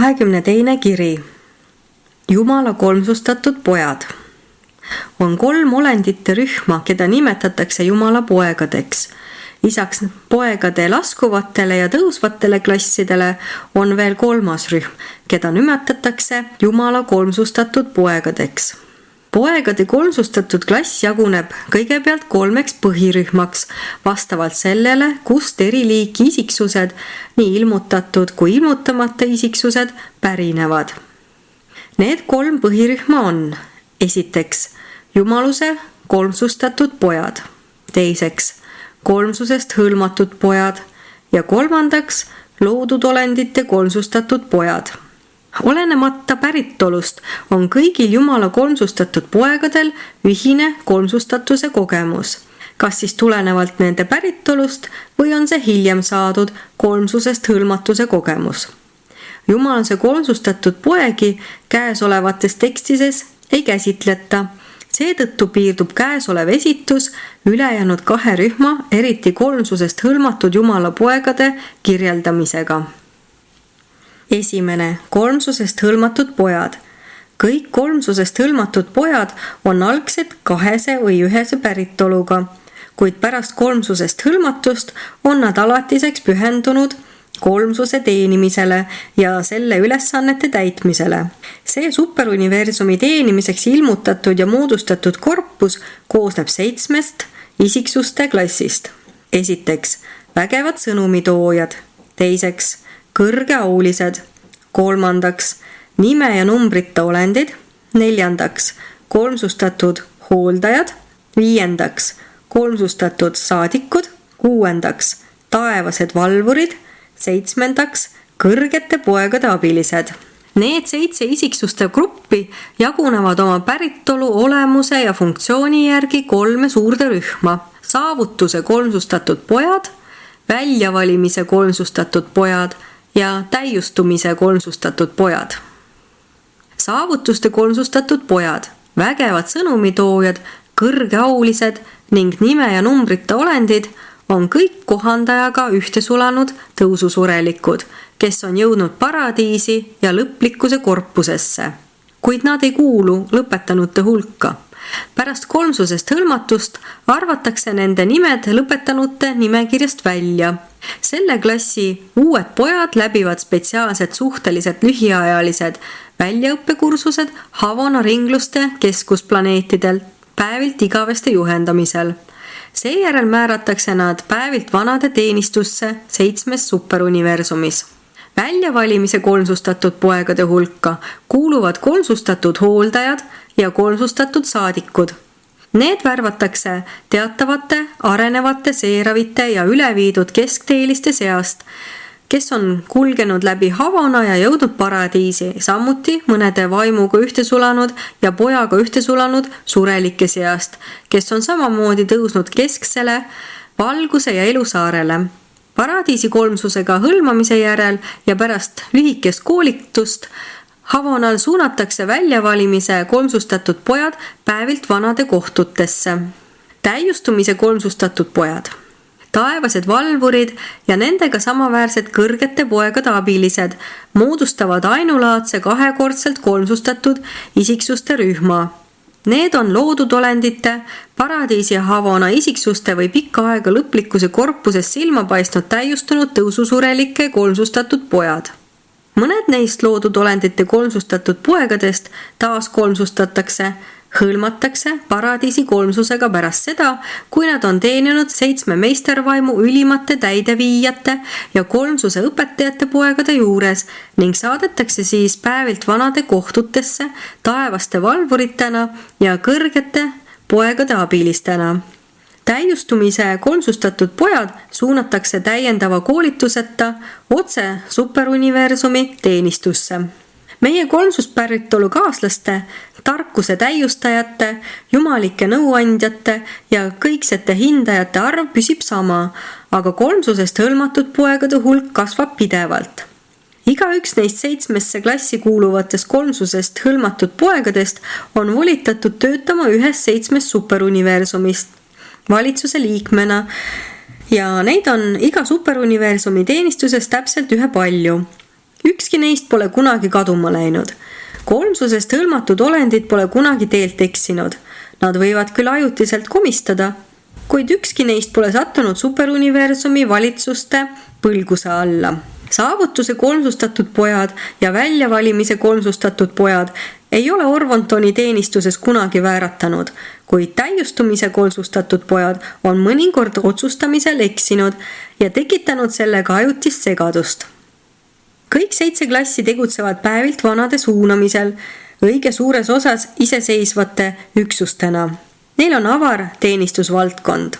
22. kiri. Jumala kolmsustatud pojad. On 3 olendite rühma, keda nimetatakse Jumala poegadeks. Lisaks poegade laskuvatele ja tõusvatele klassidele on veel 3. rühm, keda nimetatakse Jumala kolmsustatud poegadeks. Poegade kolmsustatud klass jaguneb kõigepealt 3 põhirühmaks, vastavalt sellele, kust eri liiki isiksused, nii ilmutatud kui ilmutamata isiksused, pärinevad. Need 3 põhirühma on: esiteks, jumaluse kolmsustatud pojad, teiseks, kolmsusest hõlmatud pojad ja 3. loodud olendite kolmsustatud pojad. Olenemata päritolust on kõigil Jumala kolmsustatud poegadel ühine kolmsustatuse kogemus, kas siis tulenevalt nende päritolust või on see hiljem saadud kolmsusest hõlmatuse kogemus. Jumalase kolmsustatud poegi käesolevates tekstides ei käsitleta, seetõttu piirdub käesolev esitus ülejäänud 2 rühma, eriti kolmsusest hõlmatud Jumala poegade kirjeldamisega. Esimene, kolmsusest hõlmatud pojad. Kõik kolmsusest hõlmatud pojad on algselt 2 või 1 päritoluga, kuid pärast kolmsusest hõlmatust on nad alatiseks pühendunud kolmsuse teenimisele ja selle ülesannete täitmisele. See superuniversumi teenimiseks ilmutatud ja moodustatud korpus koosneb 7 isiksuste klassist. Esiteks, vägevad sõnumitoojad. Teiseks, kõrgeaulised. 3. nime ja numbrita olendid. 4. kolmsustatud hooldajad. 5. kolmsustatud saadikud. 6. taevased valvurid. 7. kõrgete poegade abilised. Need 7 isiksuste gruppi jagunevad oma päritolu, olemuse ja funktsiooni järgi 3 suurde rühma: saavutuse kolmsustatud pojad, väljavalimise kolmsustatud pojad ja täiustumise kolmsustatud pojad. Saavutuste kolmsustatud pojad, vägevad sõnumitoojad, kõrgeaulised ning nime ja numbrita olendid on kõik kohandajaga ühte sulanud tõususurelikud, kes on jõudnud paradiisi ja lõplikkuse korpusesse. Kuid nad ei kuulu lõpetanute hulka. Pärast kolmsusest hõlmatust arvatakse nende nimed lõpetanute nimekirjast välja. Selle klassi uued pojad läbivad spetsiaalsed suhteliselt lühiajalised väljaõppekursused Havana ringluste keskusplaneetidel päevilt igaveste juhendamisel. Seejärel määratakse nad päevilt vanade teenistusse 7 superuniversumis. Väljavalimise kolmsustatud poegade hulka kuuluvad kolmsustatud hooldajad ja kolmsustatud saadikud. Need värvatakse teatavate, arenevate, seeravite ja üleviidud keskteeliste seast, kes on kulgenud läbi Havana ja jõudnud paradiisi, samuti mõnede vaimuga ühte sulanud ja pojaga ühte sulanud surelike seast, kes on samamoodi tõusnud kesksele, valguse ja elusaarele. Paradiisi kolmsusega hõlmamise järel ja pärast lühikest koolitust Havanal suunatakse väljavalimise kolmsustatud pojad päevilt vanade kohtutesse. Täiustumise kolmsustatud pojad, taevased valvurid ja nendega samaväärsed kõrgete poegade abilised moodustavad ainulaadse 2-kordselt kolmsustatud isiksuste rühma. Need on loodud olendite, paradiisi ja Havana isiksuste või pikka aega lõplikkuse korpuses silma paistnud täiustunud tõususurelike kolmsustatud pojad. Mõned neist loodud olendite kolmsustatud poegadest taas kolmsustatakse, hõlmatakse paradiisi kolmsusega pärast seda, kui nad on teeninud 7 meistervaimu ülimate täideviijate ja kolmsuse õpetajate poegade juures ning saadetakse siis päevilt vanade kohtutesse taevaste valvuritena ja kõrgete poegade abilistena. Täiustumise kolmsustatud pojad suunatakse täiendava koolituseta otse superuniversumi teenistusse. Meie kolmsuspäritolu kaaslaste, tarkuse täiustajate, jumalike nõuandjate ja kõiksete hindajate arv püsib sama, aga kolmsusest hõlmatud poegade hulk kasvab pidevalt. Igaüks neist 7 klassi kuuluvatest kolmsusest hõlmatud poegadest on volitatud töötama ühes 7 superuniversumist valitsuse liikmena ja neid on iga superuniversumi teenistuses täpselt ühepalju. Ükski neist pole kunagi kaduma läinud. Kolmsusest hõlmatud olendid pole kunagi teelt eksinud. Nad võivad küll ajutiselt komistada, kuid ükski neist pole sattunud superuniversumi valitsuste põlguse alla. Saavutuse kolmsustatud pojad ja väljavalimise kolmsustatud pojad ei ole Orvontoni teenistuses kunagi vääratanud, kuid täiustumise kolmsustatud pojad on mõnikord otsustamisel eksinud ja tekitanud sellega ajutist segadust. Kõik 7 klassi tegutsevad päevilt vanade suunamisel, õige suures osas iseseisvate üksustena. Neil on avar teenistusvaldkond.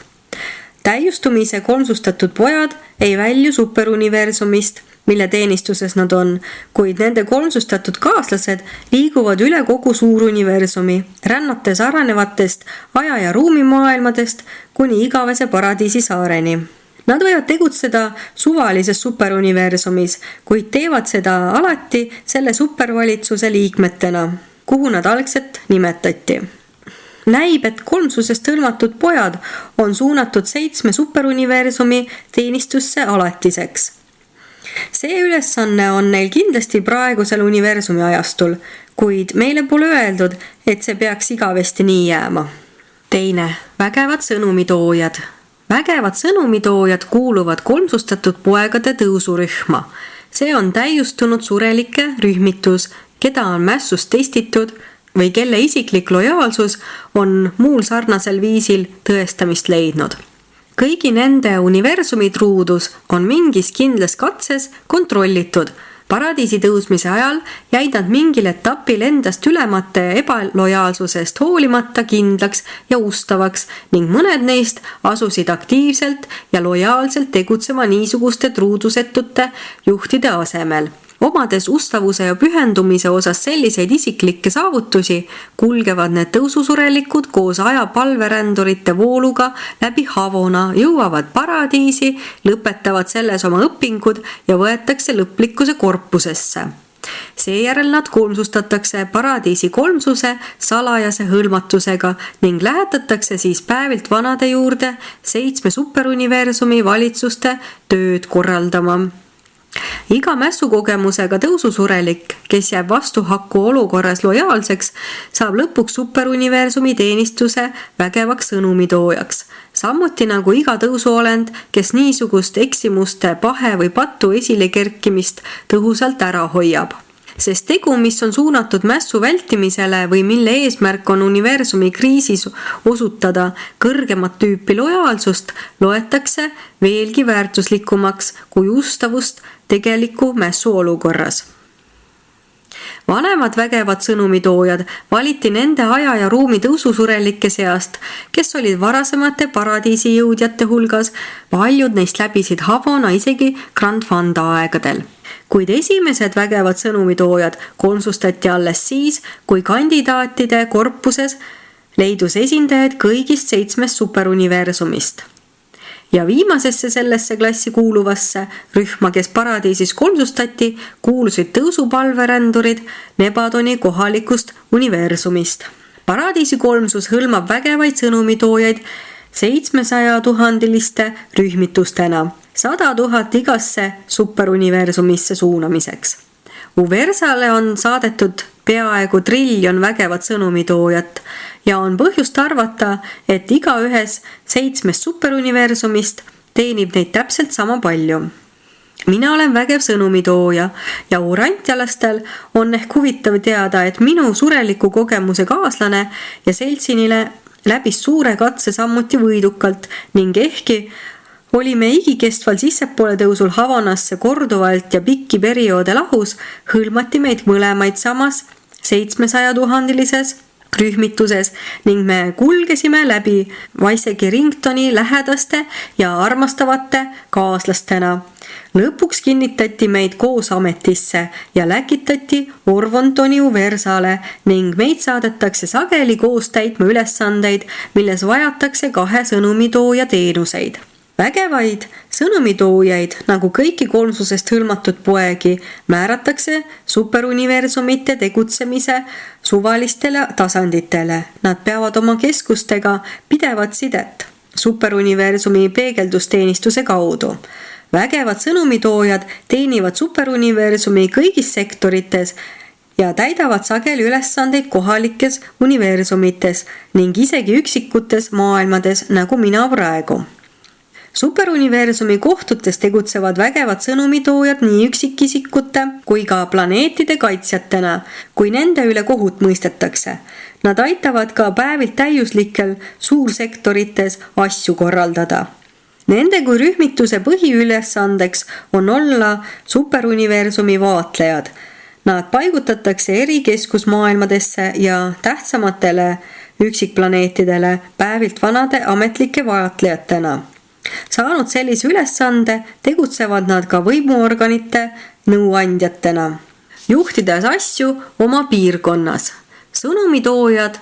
Täiustumise kolmsustatud pojad ei välju superuniversumist, mille teenistuses nad on, kuid nende kolmsustatud kaaslased liiguvad üle kogu suuruniversumi, rännates arenevatest aja- ja ruumimaailmadest kuni igavese paradiisi saareni. Nad võivad tegutseda suvalises superuniversumis, kuid teevad seda alati selle supervalitsuse liikmetena, kuhu nad algselt nimetati. Näib, et kolmsusest hõlmatud pojad on suunatud 7 superuniversumi teenistusse alatiseks. See ülesanne on neil kindlasti praegusel universumi ajastul, kuid meile pole öeldud, et see peaks igavesti nii jääma. Teine, vägevad sõnumitoojad. Vägevad sõnumitoojad kuuluvad kolmsustatud poegade tõusurühma. See on täiustunud surelike rühmitus, keda on mässust testitud või kelle isiklik lojaalsus on muul sarnasel viisil tõestamist leidnud. Kõigi nende universumi truudus on mingis kindlas katses kontrollitud. Paradiisi tõusmise ajal jäid nad mingil etapil endast ülemate ebalojaalsusest hoolimata kindlaks ja ustavaks ning mõned neist asusid aktiivselt ja lojaalselt tegutsema niisuguste truudusetute juhtide asemel. Omades ustavuse ja pühendumise osas selliseid isiklikke saavutusi, kulgevad need tõususurelikud koos ajapalverändurite vooluga läbi Havona, jõuavad paradiisi, lõpetavad selles oma õpingud ja võetakse lõplikkuse korpusesse. Seejärel nad kolmsustatakse paradiisi kolmsuse salajase hõlmatusega ning lähetatakse siis päevilt vanade juurde 7 superuniversumi valitsuste tööd korraldama. Iga mässukogemusega tõususurelik, kes jääb vastuhakku olukorras lojaalseks, saab lõpuks superuniversumi teenistuse vägevaks sõnumitoojaks. Samuti nagu iga tõusuolend, kes niisugust eksimuste, pahe või patu esile kerkimist tõhusalt ära hoiab. Sest tegu, mis on suunatud mässu vältimisele või mille eesmärk on universumi kriisis osutada kõrgemat tüüpi lojaalsust, loetakse veelgi väärtuslikumaks kui ustavust tegeliku mässu olukorras. Vanemad vägevad sõnumitoojad valiti nende aja ja ruumi tõususurelike seast, kes olid varasemate paradiisi jõudjate hulgas. Paljud neist läbisid Havona isegi Grand Fanda aegadel. Kuid esimesed vägevad sõnumitoojad kolmsustati alles siis, kui kandidaatide korpuses leidus esindajaid kõigist 7 superuniversumist. Ja viimasesse sellesse klassi kuuluvasse rühma, kes paradiisis kolmsustati, kuulusid tõusupalverändurid Nebadoni kohalikust universumist. Paradiisi kolmsus hõlmab vägevaid sõnumitoojaid 700 000-liste rühmitustena, 100 000 igasse superuniversumisse suunamiseks. Uversale on saadetud peaaegu 1 triljon vägevat sõnumitoojat ja on põhjust arvata, et igaühes 7 superuniversumist teenib neid täpselt sama palju. Mina olen vägev sõnumitooja ja urantjalastel on ehk huvitav teada, et minu sureliku kogemuse kaaslane ja seltsinile läbis suure katse samuti võidukalt ning ehkki olime igikestval sissepoole tõusul Havanasse korduvalt ja pikki perioode lahus, hõlmati meid mõlemaid samas 700 000-lises rühmituses ning me kulgesime läbi Vaisegi Ringtoni lähedaste ja armastavate kaaslastena. Lõpuks kinnitati meid koos ametisse ja läkitati Orvontoni Uversale ning meid saadetakse sageli koos täitma ülesandeid, milles vajatakse 2 sõnumitooja teenuseid. Vägevaid sõnumitoojaid, nagu kõiki kolmsusest hõlmatud poegi, määratakse superuniversumite tegutsemise suvalistele tasanditele. Nad peavad oma keskustega pidevat sidet superuniversumi peegeldusteenistuse kaudu. Vägevad sõnumitoojad teenivad superuniversumi kõigis sektorites ja täidavad sageli ülesandeid kohalikes universumites ning isegi üksikutes maailmades nagu mina praegu. Superuniversumi kohtutes tegutsevad vägevad sõnumitoojad nii üksikisikute kui ka planeetide kaitsjatena, kui nende üle kohut mõistetakse. Nad aitavad ka päevilt täiuslikel suursektorites asju korraldada. Nende kui rühmituse põhiülesandeks on olla superuniversumi vaatlejad. Nad paigutatakse eri keskusmaailmadesse ja tähtsamatele üksikplaneetidele päevilt vanade ametlike vaatlejatena. Saanud sellise ülesande tegutsevad nad ka võimuorganite nõuandjatena, juhtides asju oma piirkonnas. Sõnumitoojad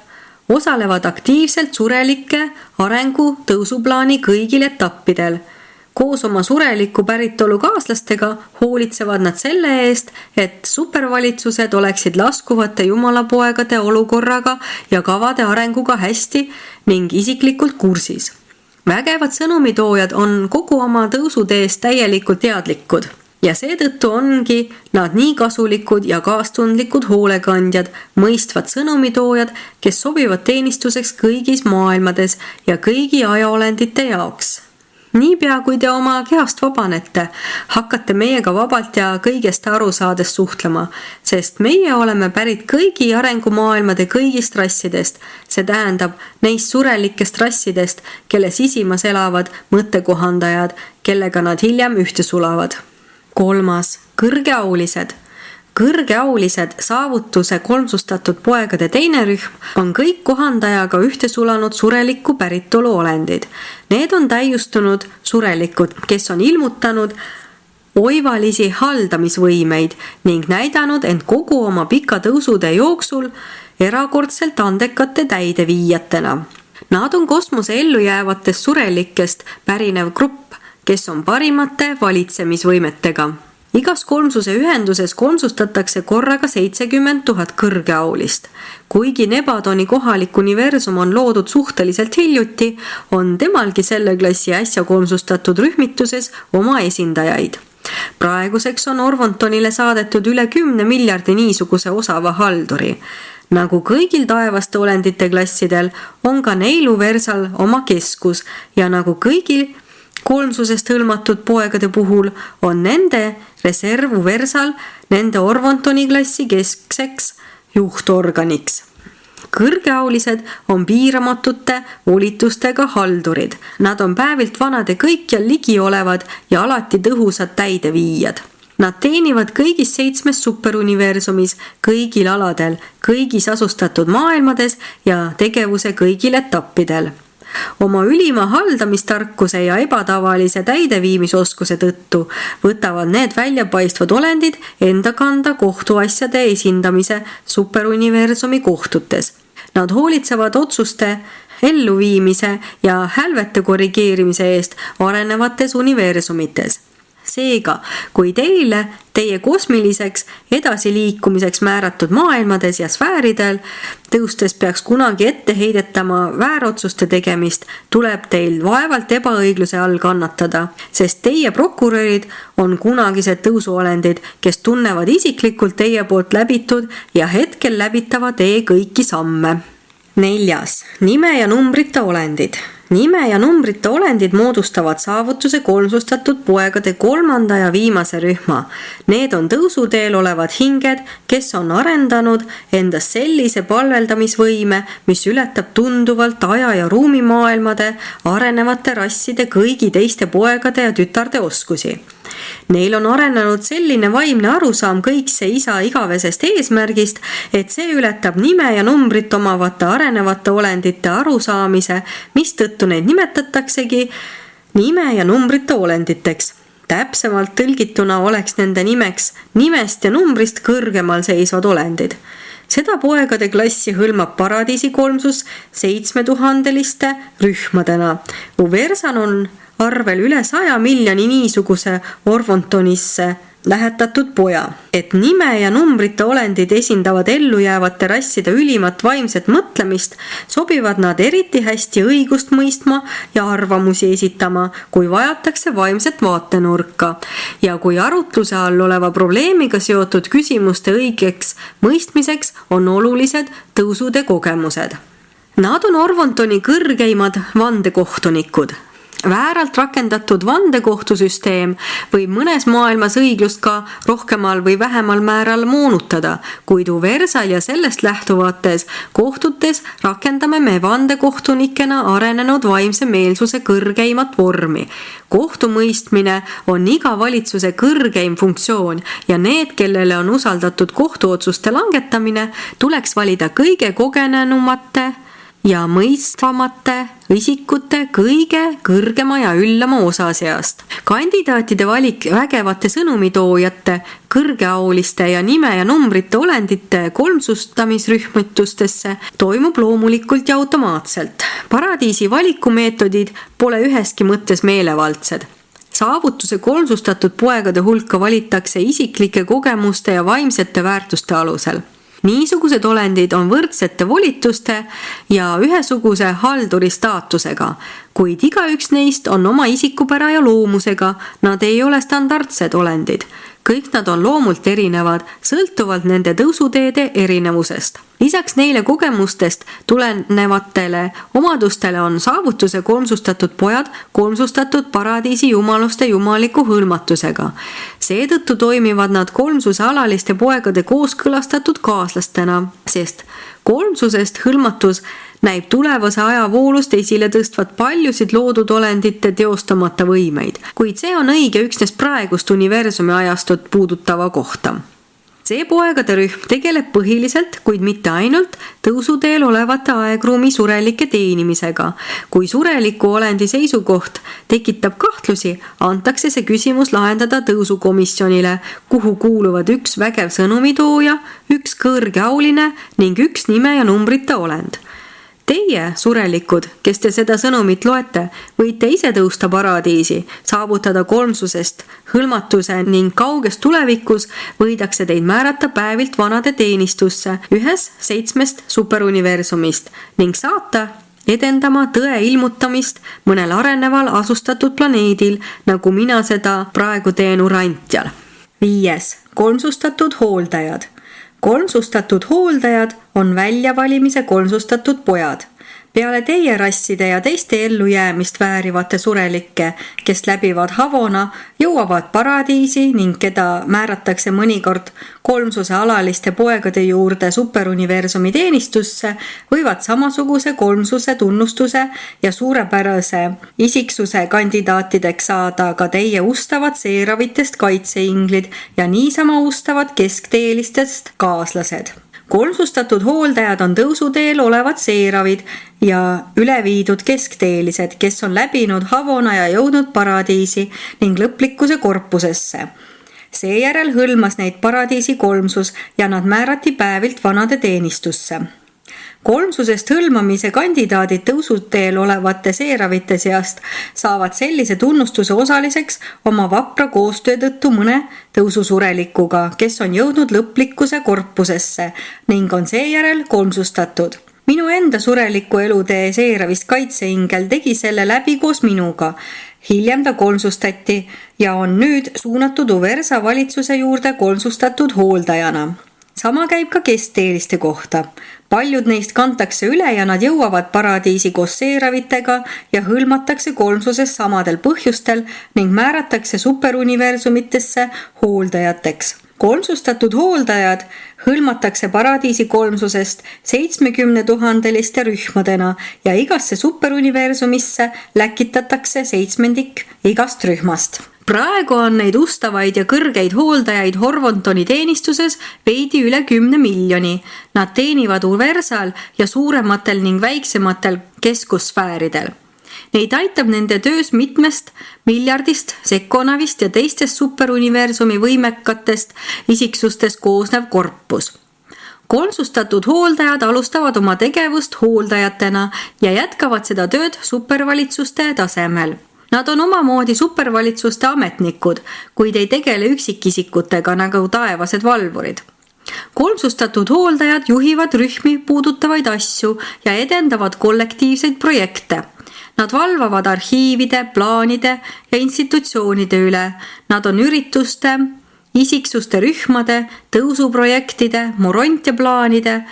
osalevad aktiivselt surelike arengu tõusuplaani kõigil etappidel. Koos oma sureliku päritolu kaaslastega hoolitsevad nad selle eest, et supervalitsused oleksid laskuvate jumalapoegade olukorraga ja kavade arenguga hästi ning isiklikult kursis. Vägevad sõnumitoojad on kogu oma tõusuteest täielikult teadlikud ja seetõttu ongi nad nii kasulikud ja kaastundlikud hoolekandjad, mõistvad sõnumitoojad, kes sobivad teenistuseks kõigis maailmades ja kõigi ajaolendite jaoks. Niipea kui te oma kehast vabanete, hakkate meiega vabalt ja kõigest aru saades suhtlema, sest meie oleme pärit kõigi arengumaailmade kõigist rassidest, see tähendab neist surelikest rassidest, kelle sisimas elavad mõttekohandajad, kellega nad hiljem ühte sulavad. 3. Kõrgeaulised. Kõrgeaulised saavutuse kolmsustatud poegade teine rühm on kõik kohandajaga ühte sulanud sureliku päritolu olendid. Need on täiustunud surelikud, kes on ilmutanud oivalisi haldamisvõimeid ning näidanud end kogu oma pika tõusude jooksul erakordselt andekate täideviijatena. Nad on kosmose ellujäävatest surelikest pärinev grupp, kes on parimate valitsemisvõimetega. Igas kolmsuse ühenduses kolmsustatakse korraga 70 000 kõrgeaulist. Kuigi Nebadoni kohalik universum on loodud suhteliselt hiljuti, on temalgi selle klassi äsja kolmsustatud rühmituses oma esindajaid. Praeguseks on Orvontonile saadetud üle 10 miljardi niisuguse osava halduri. Nagu kõigil taevaste olendite klassidel on ka neil Uversal oma keskus ja nagu kõigil kolmsusest hõlmatud poegade puhul on nende reserv Uversal nende Orvontoni klassi keskseks juhtorganiks. Kõrgeaulised on piiramatute volitustega haldurid. Nad on päevilt vanade kõikjal ligi olevad ja alati tõhusad täideviijad. Nad teenivad kõigis 7 superuniversumis, kõigil aladel, kõigis asustatud maailmades ja tegevuse kõigil etappidel. Oma ülima haldamistarkuse ja ebatavalise täideviimisoskuse tõttu võtavad need väljapaistvad olendid enda kanda kohtuasjade esindamise superuniversumi kohtutes. Nad hoolitsevad otsuste elluviimise ja hälvete korrigeerimise eest arenevates universumites. Seega, kui teile teie kosmiliseks edasiliikumiseks määratud maailmades ja sfääridel tõustes peaks kunagi ette heidetama väärotsuste tegemist, tuleb teil vaevalt ebaõigluse all kannatada, sest teie prokurörid on kunagised tõusuolendid, kes tunnevad isiklikult teie poolt läbitud ja hetkel läbitava tee kõiki samme. 4. Nime ja numbrita olendid. Nime ja numbrita olendid moodustavad saavutuse kolmsustatud poegade 3. ja viimase rühma. Need on tõusuteel olevad hinged, kes on arendanud endas sellise palveldamisvõime, mis ületab tunduvalt aja- ja ruumimaailmade arenevate rasside kõigi teiste poegade ja tütarde oskusi. Neil on arenenud selline vaimne arusaam kõikse isa igavesest eesmärgist, et see ületab nime ja numbrit omavate arenevate olendite arusaamise, mistõttu neid nimetataksegi nime ja numbrita olenditeks. Täpsemalt tõlgituna oleks nende nimeks nimest ja numbrist kõrgemal seisvad olendid. Seda poegade klassi hõlmab paradiisi kolmsus 7000-liste rühmadena. Uversal on arvel üle 100 miljoni niisuguse Orvontonisse lähetatud poja. Et nime ja numbrite olendid esindavad ellujäävate rasside ülimat vaimset mõtlemist, sobivad nad eriti hästi õigust mõistma ja arvamusi esitama, kui vajatakse vaimset vaatenurka ja kui arutluse all oleva probleemiga seotud küsimuste õigeks mõistmiseks on olulised tõusude kogemused. Nad on Orvontoni kõrgeimad vandekohtunikud. Vääralt rakendatud vandekohtusüsteem võib mõnes maailmas õiglust ka rohkemal või vähemal määral moonutada, kuid Uversal ja sellest lähtuvates kohtutes rakendame me vandekohtunikena arenenud vaimse meelsuse kõrgeimat vormi. Kohtumõistmine on iga valitsuse kõrgeim funktsioon ja need, kellele on usaldatud kohtuotsuste langetamine, tuleks valida kõige kogenenumate ja mõistvamate isikute kõige kõrgema ja üllama osa seast. Kandidaatide valik vägevate sõnumitoojate, kõrgeauliste ja nime ja numbrite olendite kolmsustamisrühmitustesse toimub loomulikult ja automaatselt. Paradiisi valikumeetodid pole üheski mõttes meelevaldsed. Saavutuse kolmsustatud poegade hulka valitakse isiklike kogemuste ja vaimsete väärtuste alusel. Niisugused olendid on võrdsete volituste ja ühesuguse halduri staatusega, kuid igaüks neist on oma isikupära ja loomusega, nad ei ole standardsed olendid. Kõik nad on loomult erinevad, sõltuvalt nende tõusuteede erinevusest. Lisaks neile kogemustest tulenevatele omadustele on saavutuse kolmsustatud pojad kolmsustatud paradiisi jumaluste jumaliku hõlmatusega. Seetõttu toimivad nad kolmsuse alaliste poegade kooskõlastatud kaaslastena, sest kolmsusest hõlmatus näib tulevase aja voolust esile tõstvat paljusid loodud olendite teostamata võimeid, kuid see on õige üksnes praegust universumi ajastut puudutava kohta. See poegade rühm tegeleb põhiliselt, kuid mitte ainult, tõusuteel olevate aegruumi surelike teenimisega. Kui sureliku olendi seisukoht tekitab kahtlusi, antakse see küsimus lahendada tõusukomisjonile, kuhu kuuluvad üks vägev sõnumitooja, üks kõrgeauline ning üks nime ja numbrite olend. Teie, surelikud, kes te seda sõnumit loete, võite ise tõusta paradiisi, saavutada kolmsusest hõlmatuse ning kauges tulevikus võidakse teid määrata päevilt vanade teenistusse ühes 7 superuniversumist ning saata edendama tõe ilmutamist mõnel areneval asustatud planeedil, nagu mina seda praegu teen Urantial. 5. Kolmsustatud hooldajad. Kolmsustatud hooldajad on väljavalimise kolmsustatud pojad. Peale teie rasside ja teiste ellujäämist väärivate surelikke, kes läbivad Havona, jõuavad paradiisi ning keda määratakse mõnikord kolmsuse alaliste poegade juurde superuniversumi teenistusse, võivad samasuguse kolmsuse tunnustuse ja suurepärase isiksuse kandidaatideks saada ka teie ustavad seeravitest kaitseinglid ja niisama ustavad keskteelistest kaaslased. Kolmsustatud hooldajad on tõusuteel olevad seeravid ja üleviidud keskteelised, kes on läbinud Havona ja jõudnud paradiisi ning lõplikkuse korpusesse. Seejärel hõlmas neid paradiisi kolmsus ja nad määrati päevilt vanade teenistusse. Kolmsusest hõlmamise kandidaadid tõusuteel olevate seeravite seast saavad sellise tunnustuse osaliseks oma vapra koostöö tõttu mõne tõususurelikuga, kes on jõudnud lõplikkuse korpusesse ning on seejärel kolmsustatud. Minu enda sureliku elutee seeravist kaitseingel tegi selle läbi koos minuga. Hiljem ta kolmsustati ja on nüüd suunatud Uversa valitsuse juurde kolmsustatud hooldajana. Sama käib ka keskteeliste kohta. Paljud neist kantakse üle ja nad jõuavad paradiisi koos seeravitega ja hõlmatakse kolmsuses samadel põhjustel ning määratakse superuniversumitesse hooldajateks. Kolmsustatud hooldajad hõlmatakse paradiisi kolmsusest 70 000 rühmadena ja igasse superuniversumisse läkitatakse 7 igast rühmast. Praegu on neid ustavaid ja kõrgeid hooldajaid Orvontoni teenistuses veidi üle 10 miljoni. Nad teenivad Uversal ja suurematel ning väiksematel keskussfääridel. Neid aitab nende töös mitmest miljardist, sekkonavist ja teistest superuniversumi võimekatest isiksustest koosnev korpus. Kolmsustatud hooldajad alustavad oma tegevust hooldajatena ja jätkavad seda tööd supervalitsuste tasemel. Nad on omamoodi supervalitsuste ametnikud, kuid ei tegele üksikisikutega nagu taevased valvurid. Kolmsustatud hooldajad juhivad rühmi puudutavaid asju ja edendavad kollektiivseid projekte. Nad valvavad arhiivide, plaanide ja institutsioonide üle. Nad on ürituste, isiksuste rühmade, tõusuprojektide, morontiaplaanide,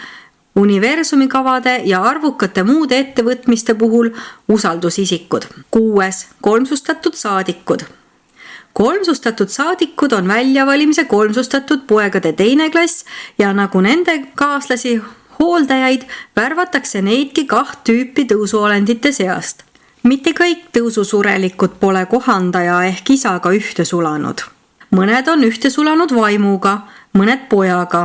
universumikavade ja arvukate muude ettevõtmiste puhul usaldusisikud. 6. Kolmsustatud saadikud. Kolmsustatud saadikud on väljavalimise kolmsustatud poegade teine klass ja nagu nende kaaslasi hooldajaid värvatakse neidki 2 tüüpi tõusuolendite seast. Mitte kõik tõususurelikud pole kohandaja ehk isaga ühte sulanud. Mõned on ühte sulanud vaimuga, mõned pojaga.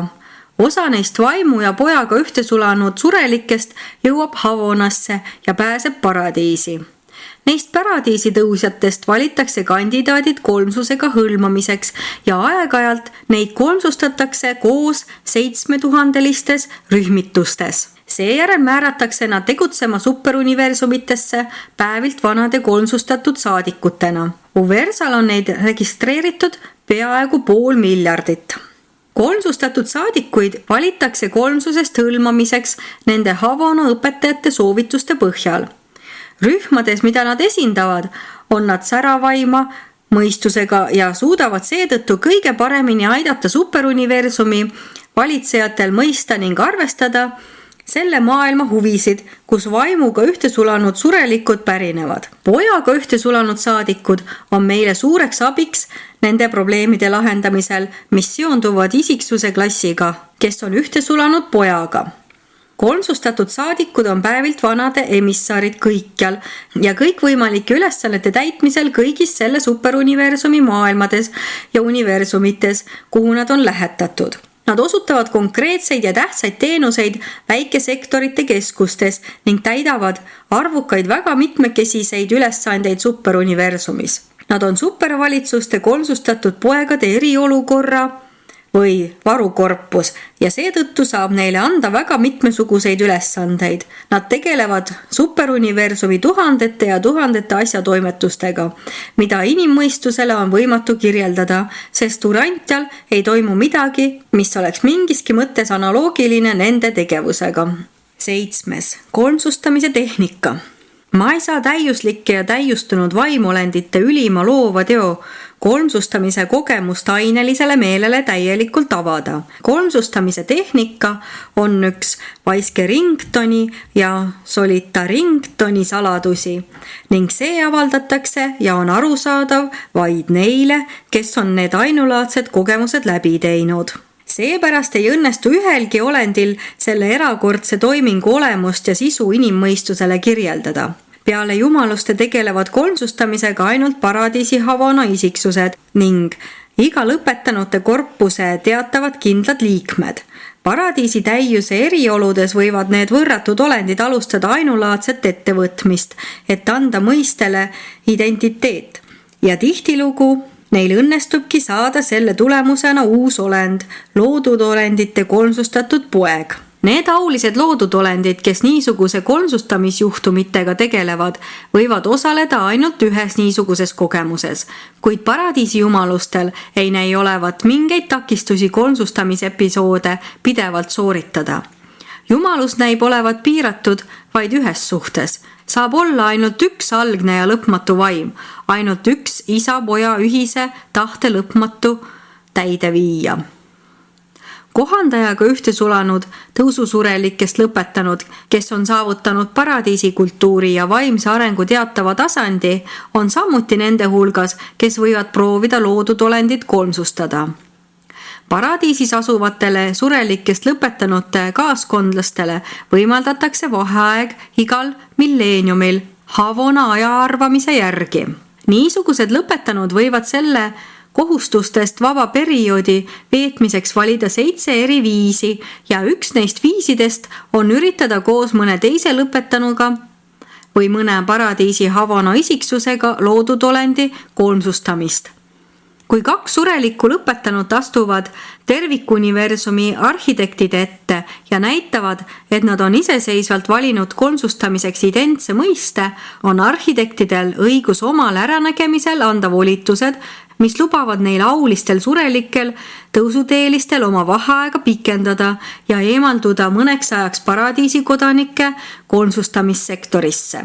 Osa neist vaimu ja pojaga ühte sulanud surelikest jõuab Havonasse ja pääseb paradiisi. Neist paradiisi tõusjatest valitakse kandidaadid kolmsusega hõlmamiseks ja aeg-ajalt neid kolmsustatakse koos 7000-listes rühmitustes. Seejärel määratakse nad tegutsema superuniversumitesse päevilt vanade kolmsustatud saadikutena. Uversal on neid registreeritud peaaegu 500 miljardit. Kolmsustatud saadikuid valitakse kolmsusest hõlmamiseks nende Havana õpetajate soovituste põhjal. Rühmades, mida nad esindavad, on nad säravaima mõistusega ja suudavad seetõttu kõige paremini aidata superuniversumi valitsejatel mõista ning arvestada selle maailma huvisid, kus vaimuga ühte sulanud surelikud pärinevad. Pojaga ühte sulanud saadikud on meile suureks abiks nende probleemide lahendamisel, mis seonduvad isiksuse klassiga, kes on ühte sulanud pojaga. Kolmsustatud saadikud on päevilt vanade emissarid kõikjal ja kõikvõimalike ülesannete täitmisel kõigis selle superuniversumi maailmades ja universumites, kuhu nad on lähetatud. Nad osutavad konkreetseid ja tähtsaid teenuseid väikesektorite keskustes ning täidavad arvukaid väga mitmekesiseid ülesandeid superuniversumis. Nad on supervalitsuste kolmsustatud poegade eriolukorra või varukorpus ja seetõttu saab neile anda väga mitmesuguseid ülesandeid. Nad tegelevad superuniversumi tuhandete ja tuhandete asjatoimetustega, mida inimmõistusele on võimatu kirjeldada, sest Urantial ei toimu midagi, mis oleks mingiski mõttes analoogiline nende tegevusega. 7. Kolmsustamise tehnika. Ma ei saa täiuslike ja täiustunud vaimolendite ülima loova teo kolmsustamise kogemust ainelisele meelele täielikult avada. Kolmsustamise tehnika on üks Weisger-Ringtoni ja Solitaringtoni saladusi ning see avaldatakse ja on arusaadav vaid neile, kes on need ainulaadsed kogemused läbi teinud. Seepärast ei õnnestu ühelgi olendil selle erakordse toimingu olemust ja sisu inimmõistusele kirjeldada. Peale jumaluste tegelevad kolmsustamisega ainult paradiisi Havana isiksused ning iga lõpetanute korpuse teatavad kindlad liikmed. Paradiisi täiuse erioludes võivad need võrratud olendid alustada ainulaadset ettevõtmist, et anda mõistele identiteet ja tihtilugu neil õnnestubki saada selle tulemusena uus olend, loodud olendite kolmsustatud poeg. Need aulised loodud olendid, kes niisuguse kolmsustamisjuhtumitega tegelevad, võivad osaleda ainult ühes niisuguses kogemuses, kuid paradiisi jumalustel ei näi olevat mingeid takistusi kolmsustamisepisoode pidevalt sooritada. Jumalus näib olevat piiratud vaid ühes suhtes. Saab olla ainult üks algne ja lõpmatu vaim, ainult üks isa-poja ühise tahte lõpmatu täide viia. Kohandajaga ühte sulanud, tõususurelikest lõpetanud, kes on saavutanud paradiisi kultuuri ja vaimse arengu teatava tasandi, on samuti nende hulgas, kes võivad proovida loodud olendit kolmsustada. Paradiisis asuvatele surelikest lõpetanute kaaskondlastele võimaldatakse vaheaeg igal milleeniumil Havana ajaarvamise järgi. Niisugused lõpetanud võivad selle kohustustest vaba perioodi veetmiseks valida 7 eri viisi ja üks neist viisidest on üritada koos mõne teise lõpetanuga või mõne paradiisi Havana isiksusega loodud olendi kolmsustamist. Kui 2 surelikku lõpetanut astuvad tervikuniversumi arhitektide ette ja näitavad, et nad on iseseisvalt valinud kolmsustamiseks identse mõiste, on arhitektidel õigus omal äranägemisel anda volitused, mis lubavad neil aulistel surelikel tõusuteelistel oma vaheaega pikendada ja eemalduda mõneks ajaks paradiisi kodanike kolmsustamissektorisse.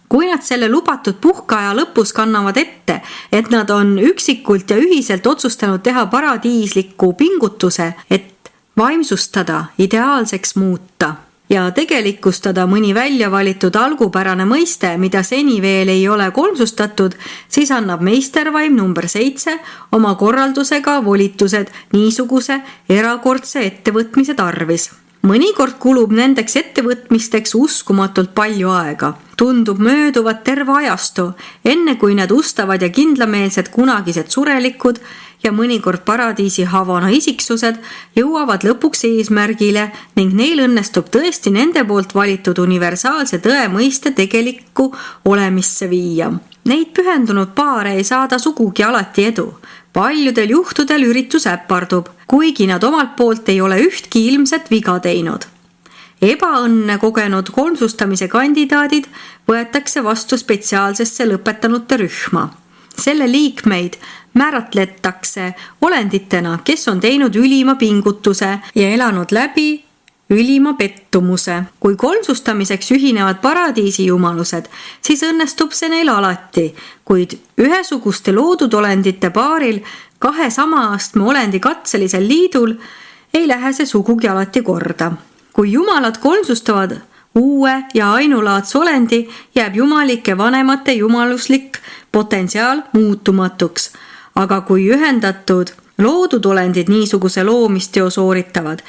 Kui nad selle lubatud puhkeaja lõpus kannavad ette, et nad on üksikult ja ühiselt otsustanud teha paradiisliku pingutuse, et vaimsustada, ideaalseks muuta ja tegelikkustada mõni välja valitud algupärane mõiste, mida seni veel ei ole kolmsustatud, siis annab meistervaim number 7 oma korraldusega volitused niisuguse erakordse ettevõtmise tarvis. Mõnikord kulub nendeks ettevõtmisteks uskumatult palju aega. Tundub mööduvat terve ajastu, enne kui need ustavad ja kindlameelsed kunagised surelikud ja mõnikord paradiisi Havana isiksused jõuavad lõpuks eesmärgile ning neil õnnestub tõesti nende poolt valitud universaalse tõe mõiste tegelikku olemisse viia. Neid pühendunud paare ei saada sugugi alati edu. Paljudel juhtudel üritus äpardub, kuigi nad omalt poolt ei ole ühtki ilmset viga teinud. Ebaõnne kogenud kolmsustamise kandidaadid võetakse vastu spetsiaalsesse lõpetanute rühma. Selle liikmeid määratletakse olenditena, kes on teinud ülima pingutuse ja elanud läbi ülima pettumuse. Kui kolmsustamiseks ühinevad paradiisi jumalused, siis õnnestub see neil alati, kuid ühesuguste loodud olendite paaril kahe sama astme olendi katselisel liidul ei lähe see sugugi alati korda. Kui jumalad kolmsustavad uue ja ainulaadse olendi, jääb jumalike vanemate jumaluslik potentsiaal muutumatuks. Aga kui ühendatud loodud olendid niisuguse loomisteo sooritavad,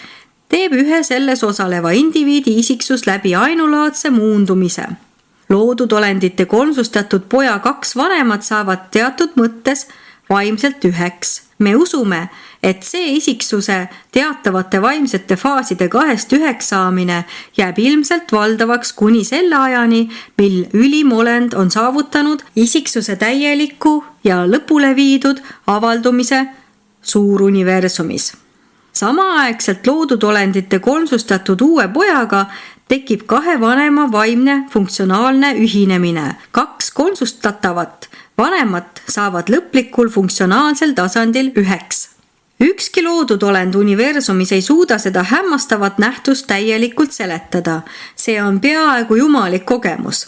teeb ühe selles osaleva indiviidi isiksus läbi ainulaadse muundumise. Loodud olendite kolmsustatud poja 2 vanemad saavad teatud mõttes vaimselt üheks. Me usume, et see isiksuse teatavate vaimsete faaside 2-1 saamine jääb ilmselt valdavaks kuni selle ajani, mil ülim olend on saavutanud isiksuse täieliku ja lõpule viidud avaldumise suuruniversumis. Samaaegselt loodud olendite kolmsustatud uue pojaga tekib 2 vanema vaimne funktsionaalne ühinemine. 2 kolmsustatavat vanemat saavad lõplikul funktsionaalsel tasandil üheks. Ükski loodud olend universumis ei suuda seda hämmastavat nähtust täielikult seletada. See on peaaegu jumalik kogemus.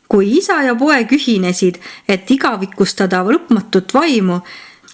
Kui isa ja poeg ühinesid, et igavikustada lõpmatut vaimu,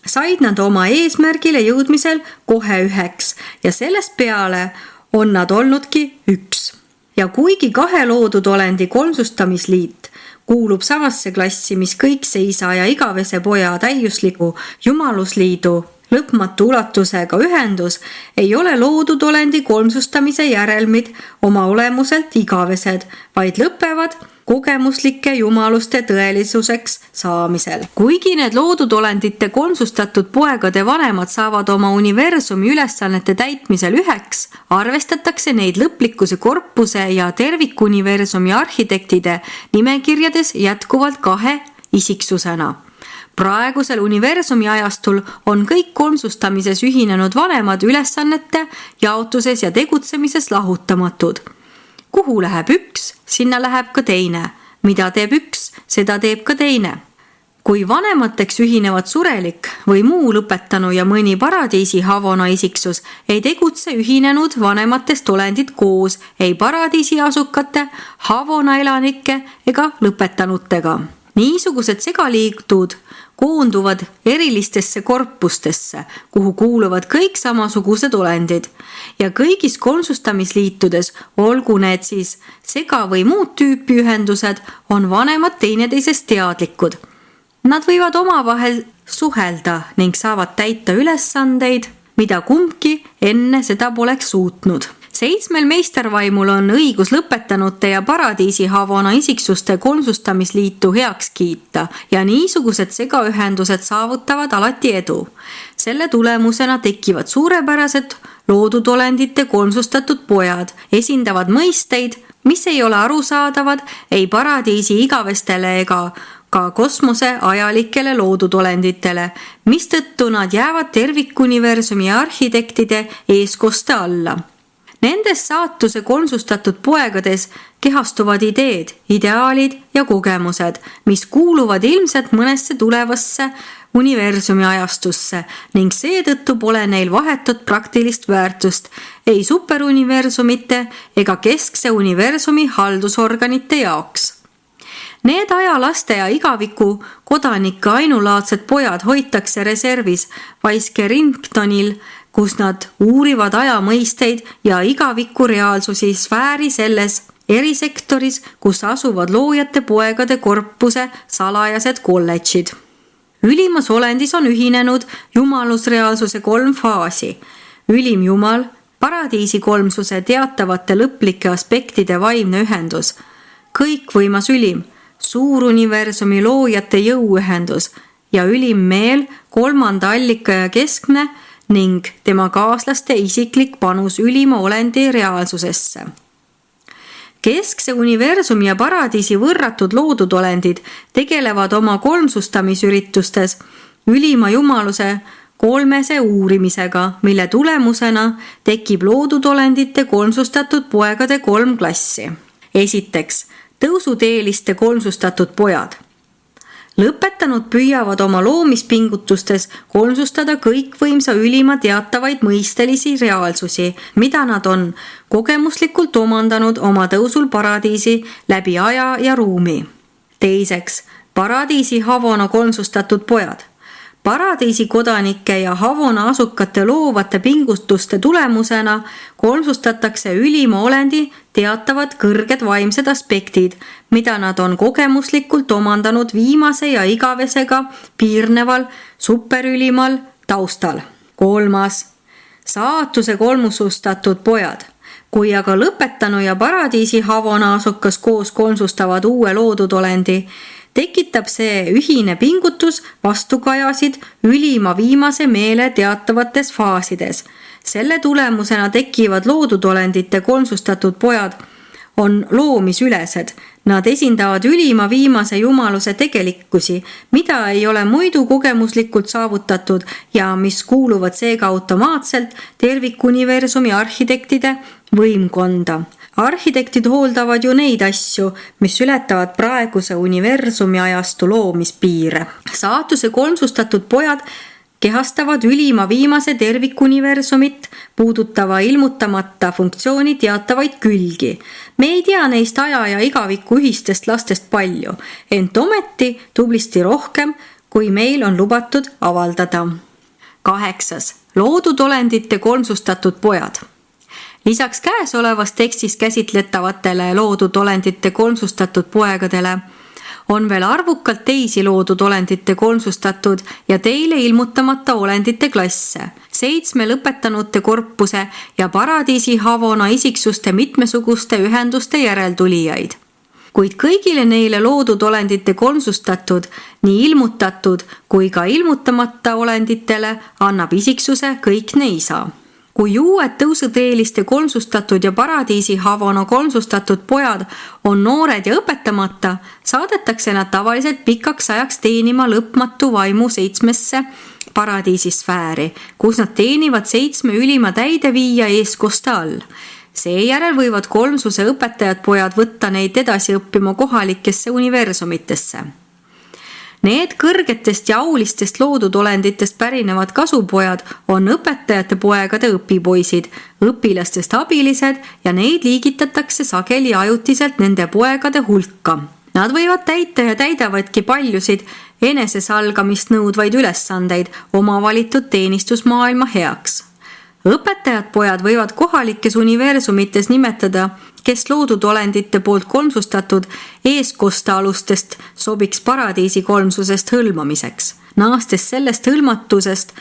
said nad oma eesmärgile jõudmisel kohe üheks ja sellest peale on nad olnudki üks. Ja kuigi 2 loodud olendi kolmsustamisliit kuulub samasse klassi, mis kõikse isa ja igavese poja täiusliku jumalusliidu lõpmatu ulatusega ühendus, ei ole loodud olendi kolmsustamise järelmid oma olemuselt igavesed, vaid lõpevad kogemuslike jumaluste tõelisuseks saamisel. Kuigi need loodud olendite kolmsustatud poegade vanemad saavad oma universumi ülesannete täitmisel üheks, arvestatakse neid lõplikkuse korpuse ja tervikuniversumi arhitektide nimekirjades jätkuvalt 2 isiksusena. Praegusel universumi ajastul on kõik kolmsustamises ühinenud vanemad ülesannete jaotuses ja tegutsemises lahutamatud. Kuhu läheb üks, sinna läheb ka teine. Mida teeb üks, seda teeb ka teine. Kui vanemateks ühinevad surelik või muu lõpetanu ja mõni paradiisi Havana isiksus, ei tegutse ühinenud vanematest olendid koos ei paradiisi asukate, Havana elanike ega lõpetanutega. Niisugused segaliitud koonduvad erilistesse korpustesse, kuhu kuuluvad kõik samasugused olendid ja kõigis kolmsustamisliitudes, olgu need siis sega- või muud tüüpi ühendused, on vanemad teineteisest teadlikud. Nad võivad omavahel suhelda ning saavad täita ülesandeid, mida kumbki enne seda poleks suutnud. 7 meistervaimul on õigus lõpetanute ja paradiisi Havana isiksuste kolmsustamisliitu heaks kiita ja niisugused segaühendused saavutavad alati edu. Selle tulemusena tekivad suurepärased loodud olendite kolmsustatud pojad, esindavad mõisteid, mis ei ole arusaadavad ei paradiisi igavestele ega ka kosmose ajalikele loodud olenditele, mistõttu nad jäävad tervikuniversumi arhitektide eeskoste alla. Nendes saatuse kolmsustatud poegades kehastuvad ideed, ideaalid ja kogemused, mis kuuluvad ilmselt mõnesse tulevasse universumi ajastusse ning seetõttu pole neil vahetut praktilist väärtust ei superuniversumite ega keskse universumi haldusorganite jaoks. Need ajalaste ja igaviku kodanike ainulaadsed pojad hoitakse reservis Vaiskeringtonil, kus nad uurivad ajamõisteid ja igaviku reaalsusi sfääri selles erisektoris, kus asuvad loojate poegade korpuse salajased kolledžid. Ülimas olendis on ühinenud jumalusreaalsuse 3 faasi. Ülim jumal, paradiisi kolmsuse teatavate lõplike aspektide vaimne ühendus, kõikvõimas ülim, suuruniversumi loojate jõuühendus ja ülim meel, 3. allika ja keskne ning tema kaaslaste isiklik panus ülima olendi reaalsusesse. Keskse universumi ja paradiisi võrratud loodud olendid tegelevad oma kolmsustamisüritustes ülima jumaluse 3 uurimisega, mille tulemusena tekib loodud olendite kolmsustatud poegade 3 klassi. Esiteks, tõusuteeliste kolmsustatud pojad. Lõpetanud püüavad oma loomispingutustes kolmsustada kõikvõimsa ülima teatavaid mõistelisi reaalsusi, mida nad on kogemuslikult omandanud oma tõusul paradiisi läbi aja ja ruumi. Teiseks, paradiisi Havona kolmsustatud pojad. Paradiisi kodanike ja Havona asukate loovate pingutuste tulemusena kolmsustatakse ülima olendi teatavad kõrged vaimsed aspektid, mida nad on kogemuslikult omandanud viimase ja igavesega piirneval superülimal taustal. 3. saatuse kolmsustatud pojad. Kui aga lõpetanu ja paradiisi Havona asukas koos kolmsustavad uue loodud olendi, tekitab see ühine pingutus vastukajasid ülima viimase meele teatavates faasides. Selle tulemusena tekivad loodud olendite kolmsustatud pojad on loomisülesed. Nad esindavad ülima viimase jumaluse tegelikkusi, mida ei ole muidu kogemuslikult saavutatud ja mis kuuluvad seega automaatselt tervikuniversumi arhitektide võimkonda. Arhitektid hooldavad ju neid asju, mis ületavad praeguse universumi ajastu loomispiire. Saatuse kolmsustatud pojad kehastavad ülima viimase tervikuniversumit puudutava ilmutamata funktsiooni teatavaid külgi. Me ei tea neist aja ja igaviku ühistest lastest palju, ent ometi tublisti rohkem, kui meil on lubatud avaldada. 8. loodud olendite kolmsustatud pojad. Lisaks käesolevas tekstis käsitletavatele loodud olendite kolmsustatud poegadele on veel arvukalt teisi loodud olendite kolmsustatud ja teile ilmutamata olendite klasse, 7 lõpetanute korpuse ja paradiisi Havona isiksuste mitmesuguste ühenduste järeltulijaid. Kuid kõigile neile loodud olendite kolmsustatud, nii ilmutatud kui ka ilmutamata olenditele annab isiksuse kõikne isa. Kui uued tõusuteeliste kolmsustatud ja paradiisi Havona kolmsustatud pojad on noored ja õpetamata, saadetakse nad tavaliselt pikaks ajaks teenima lõpmatu vaimu 7 paradiisisfääri, kus nad teenivad 7 ülima täideviija eeskoste all. Seejärel võivad kolmsuse õpetajad pojad võtta neid edasi õppima kohalikesse universumitesse. Need kõrgetest ja aulistest loodud olenditest pärinevad kasupojad on õpetajate poegade õpipoisid, õpilastest abilised ja neid liigitatakse sageli ajutiselt nende poegade hulka. Nad võivad täita ja täidavadki paljusid enesesalgamist nõudvaid ülesandeid oma valitud teenistusmaailma heaks. Õpetajad pojad võivad kohalikes universumites nimetada, kes loodud olendite poolt kolmsustatud eeskostealustest sobiks paradiisi kolmsusest hõlmamiseks. Naastes sellest hõlmatusest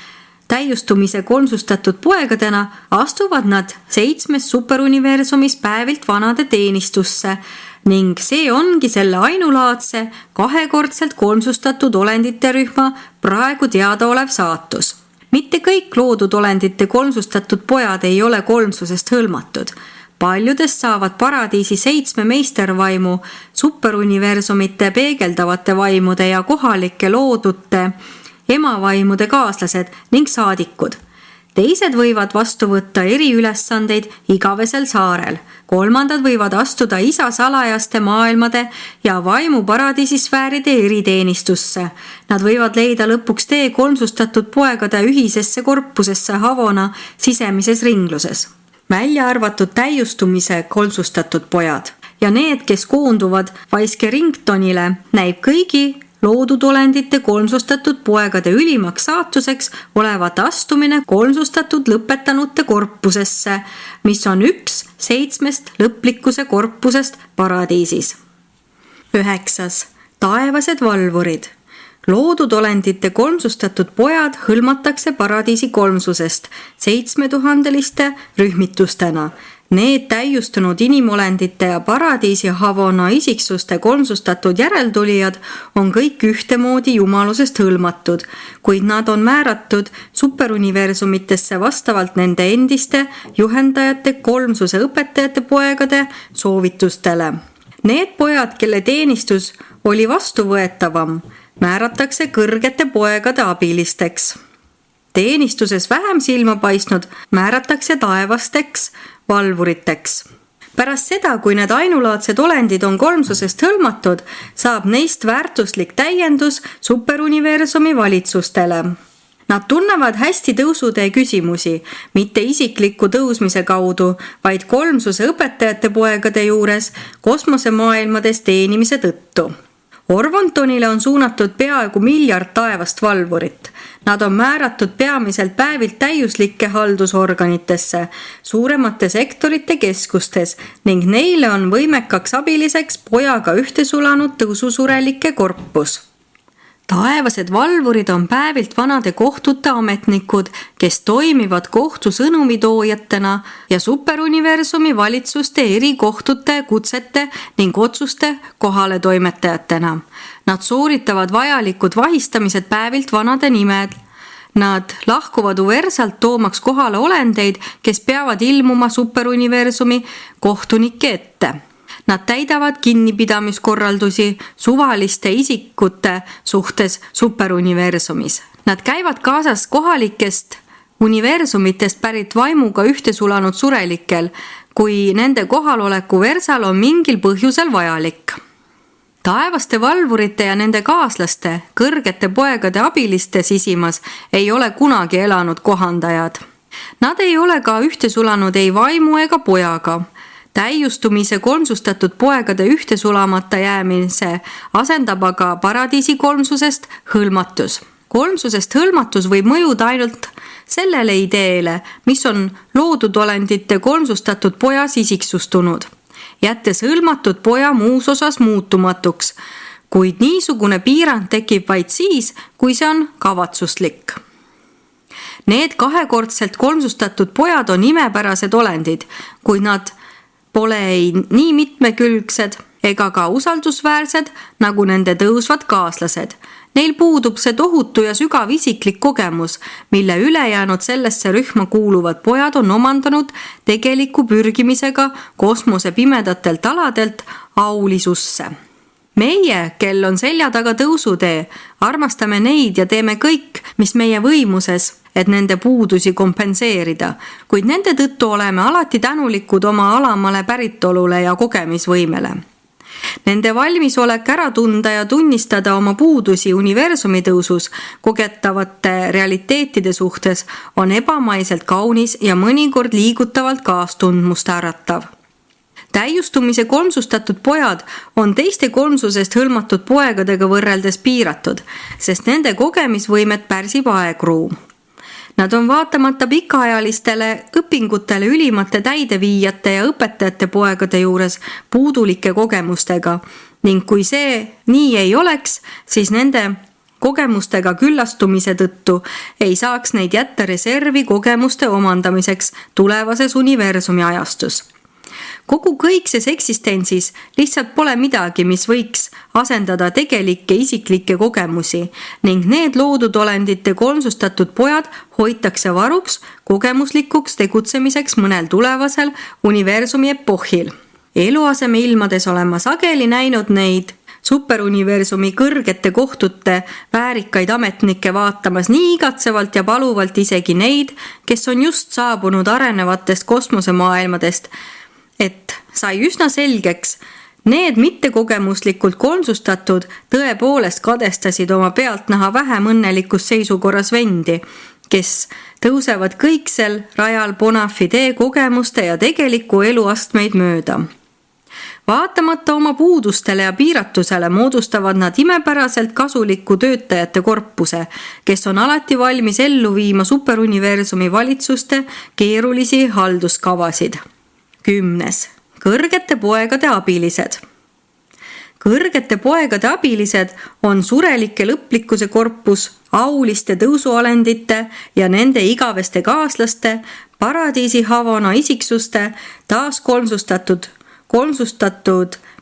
täiustumise kolmsustatud poegadena astuvad nad 7 superuniversumis päevilt vanade teenistusse ning see ongi selle ainulaadse kahekordselt kolmsustatud olendite rühma praegu teadaolev saatus. Mitte kõik loodud olendite kolmsustatud pojad ei ole kolmsusest hõlmatud. Paljudest saavad paradiisi 7 meistervaimu, superuniversumite peegeldavate vaimude ja kohalike loodute emavaimude kaaslased ning saadikud. Teised võivad vastu võtta eriülesandeid igavesel saarel. Kolmandad võivad astuda isa salajaste maailmade ja vaimuparadiisisfääride eriteenistusse. Nad võivad leida lõpuks tee kolmsustatud poegade ühisesse korpusesse Havona sisemises ringluses. Välja arvatud täiustumise kolmsustatud pojad ja need, kes koonduvad Vaiske ringtonile, näib kõigi loodud olendite kolmsustatud poegade ülimaks saatuseks olevat astumine kolmsustatud lõpetanute korpusesse, mis on 1 7 lõplikkuse korpusest paradiisis. 9. Taevased valvurid. Loodud olendite kolmsustatud pojad hõlmatakse paradiisi kolmsusest 7000-liste rühmitustena. Need täiustunud inimolendite ja paradiisi Havona isiksuste kolmsustatud järeltulijad on kõik ühtemoodi jumalusest hõlmatud, kuid nad on määratud superuniversumitesse vastavalt nende endiste juhendajate kolmsuse õpetajate poegade soovitustele. Need pojad, kelle teenistus oli vastuvõetavam, määratakse kõrgete poegade abilisteks. Teenistuses vähem silma paistnud määratakse taevasteks valvuriteks. Pärast seda, kui need ainulaadsed olendid on kolmsusest hõlmatud, saab neist väärtuslik täiendus superuniversumi valitsustele. Nad tunnevad hästi tõusutee küsimusi, mitte isikliku tõusmise kaudu, vaid kolmsuse õpetajate poegade juures kosmosemaailmades teenimise tõttu. Orvontonile on suunatud peaaegu 1 miljard taevast valvurit. Nad on määratud peamiselt päevilt täiuslike haldusorganitesse, suuremate sektorite keskustes ning neile on võimekaks abiliseks pojaga ühte sulanud tõususurelike korpus. Taevased valvurid on päevilt vanade kohtute ametnikud, kes toimivad kohtu sõnumitoojatena ja superuniversumi valitsuste erikohtute, kutsete ning otsuste kohaletoimetajatena. Nad sooritavad vajalikud vahistamised päevilt vanade nimed. Nad lahkuvad uversalt toomaks kohale olendeid, kes peavad ilmuma superuniversumi kohtunike ette. Nad täidavad kinnipidamiskorraldusi suvaliste isikute suhtes superuniversumis. Nad käivad kaasas kohalikest universumitest pärit vaimuga ühte sulanud surelikel, kui nende kohaloleku versal on mingil põhjusel vajalik. Taevaste valvurite ja nende kaaslaste, kõrgete poegade abiliste sisimas ei ole kunagi elanud kohandajad. Nad ei ole ka ühte sulanud ei vaimu ega pojaga. Täiustumise kolmsustatud poegade ühte sulamata jäämise asendab aga paradiisi kolmsusest hõlmatus. Kolmsusest hõlmatus võib mõjuda ainult sellele ideele, mis on loodud olendite kolmsustatud pojas isiksustunud, jättes hõlmatud poja muus osas muutumatuks, kuid niisugune piirang tekib vaid siis, kui see on kavatsuslik. Need kahekordselt kolmsustatud pojad on imepärased olendid, kuid nad pole ei nii mitmekülgsed ega ka usaldusväärsed nagu nende tõusvad kaaslased. Neil puudub see tohutu ja sügav isiklik kogemus, mille ülejäänud sellesse rühma kuuluvad pojad on omandanud tegeliku pürgimisega kosmose pimedatelt aladelt aulisusse. Meie, kel on selja taga tõusutee, armastame neid ja teeme kõik, mis meie võimuses, et nende puudusi kompenseerida, kuid nende tõttu oleme alati tänulikud oma alamale päritolule ja kogemisvõimele. Nende valmisolek ära tunda ja tunnistada oma puudusi universumi tõusus kogetavate realiteetide suhtes on ebamaiselt kaunis ja mõnikord liigutavalt kaastundmust äratav. Täiustumise kolmsustatud pojad on teiste kolmsusest hõlmatud poegadega võrreldes piiratud, sest nende kogemisvõimet pärsib aegruum. Nad on vaatamata pikaajalistele õpingutele ülimate täideviijate ja õpetajate poegade juures puudulike kogemustega ning kui see nii ei oleks, siis nende kogemustega küllastumise tõttu ei saaks neid jätta reservi kogemuste omandamiseks tulevases universumi ajastus. Kogu kõikses eksistentsis lihtsalt pole midagi, mis võiks asendada tegelikke isiklikke kogemusi ning need loodud olendite kolmsustatud pojad hoitakse varuks kogemuslikuks tegutsemiseks mõnel tulevasel universumi epohhil. Eluaseme ilmades olen ma sageli näinud neid superuniversumi kõrgete kohtute väärikaid ametnikke vaatamas nii igatsevalt ja paluvalt isegi neid, kes on just saabunud arenevatest kosmosemaailmadest, et sai üsna selgeks, need mittekogemuslikult kolmsustatud tõepoolest kadestasid oma pealtnaha vähem õnnelikus seisukorras vendi, kes tõusevad kõiksel rajal bona fide kogemuste ja tegeliku eluastmeid mööda. Vaatamata oma puudustele ja piiratusele moodustavad nad imepäraselt kasuliku töötajate korpuse, kes on alati valmis ellu viima superuniversumi valitsuste keerulisi halduskavasid. 10. Kõrgete poegade abilised. Kõrgete poegade abilised on surelike lõplikkuse korpus, auliste tõusuolendite ja nende igaveste kaaslaste, paradiisi havana isiksuste, taas kolmsustatud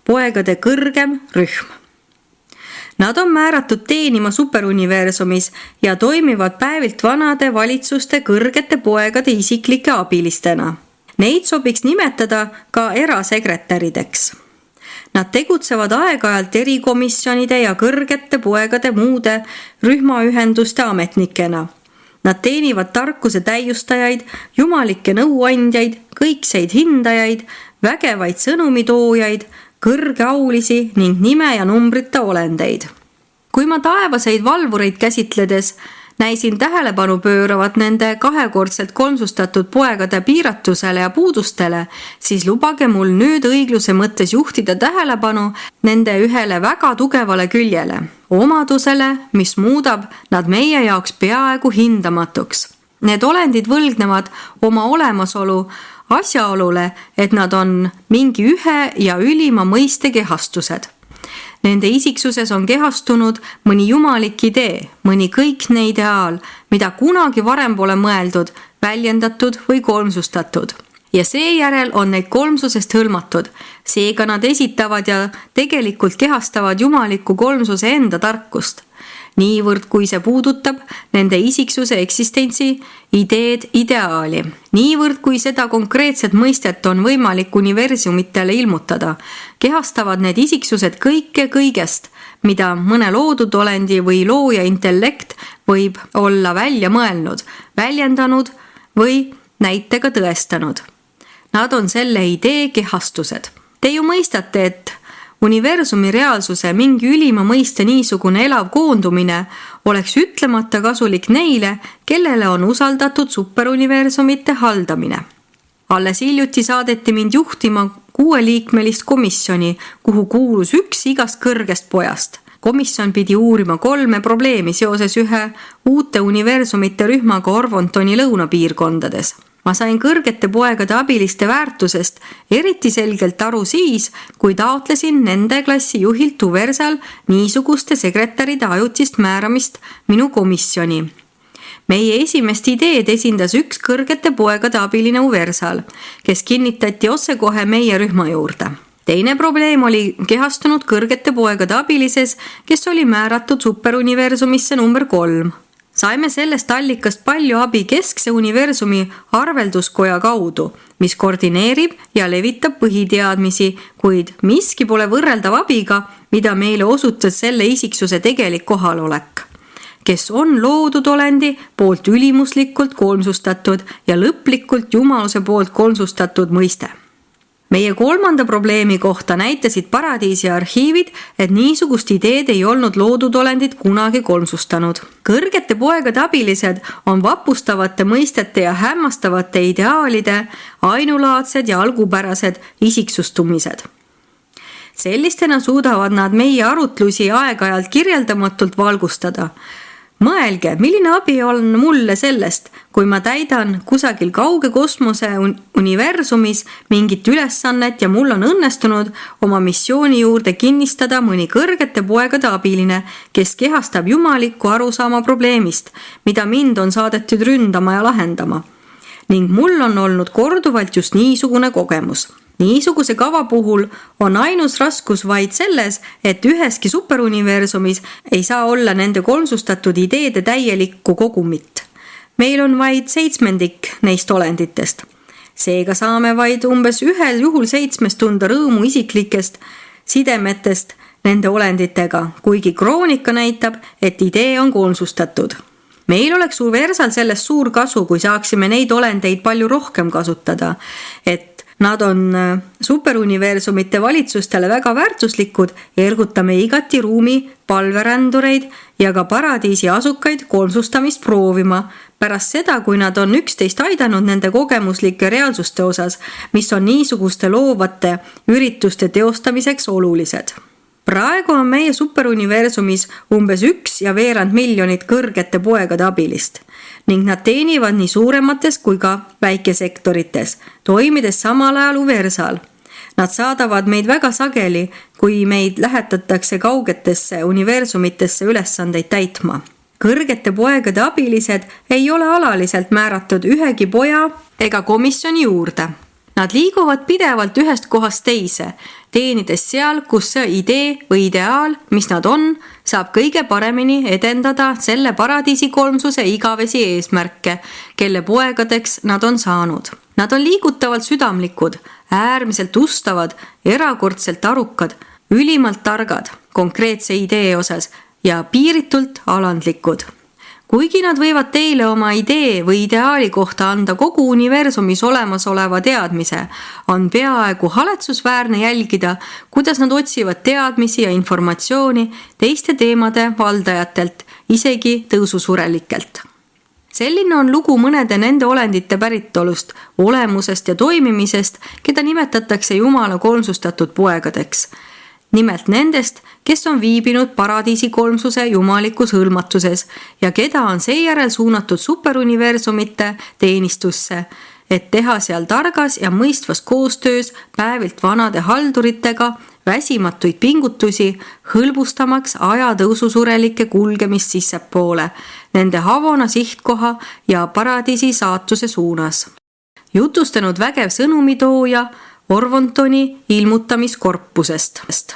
poegade kõrgem rühm. Nad on määratud teenima superuniversumis ja toimivad päevilt vanade valitsuste kõrgete poegade isiklike abilistena. Neid sobiks nimetada ka erasekretärideks. Nad tegutsevad aeg-ajalt erikomisjonide ja kõrgete poegade muude rühmaühenduste ametnikena. Nad teenivad tarkuse täiustajaid, jumalikke nõuandjaid, kõikseid hindajaid, vägevaid sõnumitoojaid, kõrgeaulisi ning nime ja numbrita olendeid. Kui ma taevaseid valvureid käsitledes näisin tähelepanu pööravat nende kahekordselt kolmsustatud poegade piiratusele ja puudustele, siis lubage mul nüüd õigluse mõttes juhtida tähelepanu nende ühele väga tugevale küljele, omadusele, mis muudab nad meie jaoks peaaegu hindamatuks. Need olendid võlgnevad oma olemasolu asjaolule, et nad on mingi ühe ja ülima mõiste kehastused. Nende isiksuses on kehastunud mõni jumalik idee, mõni kõikne ideaal, mida kunagi varem pole mõeldud, väljendatud või kolmsustatud. Ja seejärel on neid kolmsusest hõlmatud, seega nad esitavad ja tegelikult kehastavad jumaliku kolmsuse enda tarkust. Niivõrd, kui see puudutab nende isiksuse eksistentsi, ideed, ideaali. Niivõrd, kui seda konkreetset mõistet on võimalik universumitele ilmutada, kehastavad need isiksused kõike kõigest, mida mõne loodud olendi või looja intellekt võib olla välja mõelnud, väljendanud või näitega tõestanud. Nad on selle idee kehastused. Te ju mõistate, et universumi reaalsuse mingi ülima mõiste niisugune elav koondumine oleks ütlemata kasulik neile, kellele on usaldatud superuniversumite haldamine. Alles hiljuti saadeti mind juhtima 6-liikmelist komisjoni, kuhu kuulus üks igast kõrgest pojast. Komisjon pidi uurima 3 probleemi seoses ühe uute universumite rühmaga Orvontoni lõunapiirkondades. Ma sain kõrgete poegade abiliste väärtusest eriti selgelt aru siis, kui taotlesin nende klassi juhilt Uversal niisuguste sekretäride ajutist määramist minu komisjoni. Meie esimest ideed esindas üks kõrgete poegade abiline Uversal, kes kinnitati otsekohe meie rühma juurde. Teine probleem oli kehastunud kõrgete poegade abilises, kes oli määratud superuniversumisse number 3. Saime sellest allikast palju abi keskse universumi arvelduskoja kaudu, mis koordineerib ja levitab põhiteadmisi, kuid miski pole võrreldav abiga, mida meile osutas selle isiksuse tegelik kohalolek, kes on loodud olendi poolt ülimuslikult kolmsustatud ja lõplikult jumaluse poolt kolmsustatud mõiste. Meie 3. probleemi kohta näitasid paradiisi arhiivid, et niisugust ideed ei olnud loodud olendid kunagi kolmsustanud. Kõrgete poegade abilised on vapustavate mõistete ja hämmastavate ideaalide ainulaadsed ja algupärased isiksustumised. Sellistena suudavad nad meie arutlusi aeg-ajalt kirjeldamatult valgustada. Mõelge, milline abi on mulle sellest, kui ma täidan kusagil kauge kosmose universumis mingit ülesannet ja mul on õnnestunud oma missiooni juurde kinnistada mõni kõrgete poegade abiline, kes kehastab jumaliku arusaama probleemist, mida mind on saadetud ründama ja lahendama. ning mul on olnud korduvalt just niisugune kogemus. Niisuguse kava puhul on ainus raskus vaid selles, et üheski superuniversumis ei saa olla nende kolmsustatud ideede täielikku kogumit. Meil on vaid 7 neist olenditest. Seega saame vaid umbes 1 juhul 7 tunda rõõmu isiklikest sidemetest nende olenditega, kuigi kroonika näitab, et idee on kolmsustatud. Meil oleks Uversal sellest suur kasu, kui saaksime neid olendeid palju rohkem kasutada, et nad on superuniversumite valitsustele väga väärtuslikud, ergutame igati ruumi palverändureid ja ka paradiisi asukaid kolmsustamist proovima, pärast seda, kui nad on üksteist aidanud nende kogemuslike reaalsuste osas, mis on niisuguste loovate ürituste teostamiseks olulised. Praegu on meie superuniversumis umbes 1,2 miljonit kõrgete poegade abilist ning nad teenivad nii suuremates kui ka väikesektorites, toimides samal ajal Uversal. Nad saadavad meid väga sageli, kui meid lähetatakse kaugetesse universumitesse ülesandeid täitma. Kõrgete poegade abilised ei ole alaliselt määratud ühegi poja ega komisjoni juurde. Nad liiguvad pidevalt ühest kohast teise, teenides seal, kus see idee või ideaal, mis nad on, saab kõige paremini edendada selle paradiisi kolmsuse igavesi eesmärke, kelle poegadeks nad on saanud. Nad on liigutavalt südamlikud, äärmiselt ustavad, erakordselt arukad, ülimalt targad konkreetse idee osas ja piiritult alandlikud. Kuigi nad võivad teile oma idee või ideaali kohta anda kogu universumis olemasoleva teadmise, on peaaegu haletsusväärne jälgida, kuidas nad otsivad teadmisi ja informatsiooni teiste teemade valdajatelt, isegi tõususurelikelt. Selline on lugu mõnede nende olendite päritolust, olemusest ja toimimisest, keda nimetatakse Jumala kolmsustatud poegadeks. Nimelt nendest, kes on viibinud paradiisi kolmsuse jumalikus hõlmatuses ja keda on seejärel suunatud superuniversumite teenistusse, et teha seal targas ja mõistvas koostöös päevilt vanade halduritega väsimatuid pingutusi, hõlbustamaks ajatõususurelike kulgemist sissepoole, nende havona sihtkoha ja paradiisi saatuse suunas. Jutustanud vägev sõnumitooja Orvontoni ilmutamiskorpusest.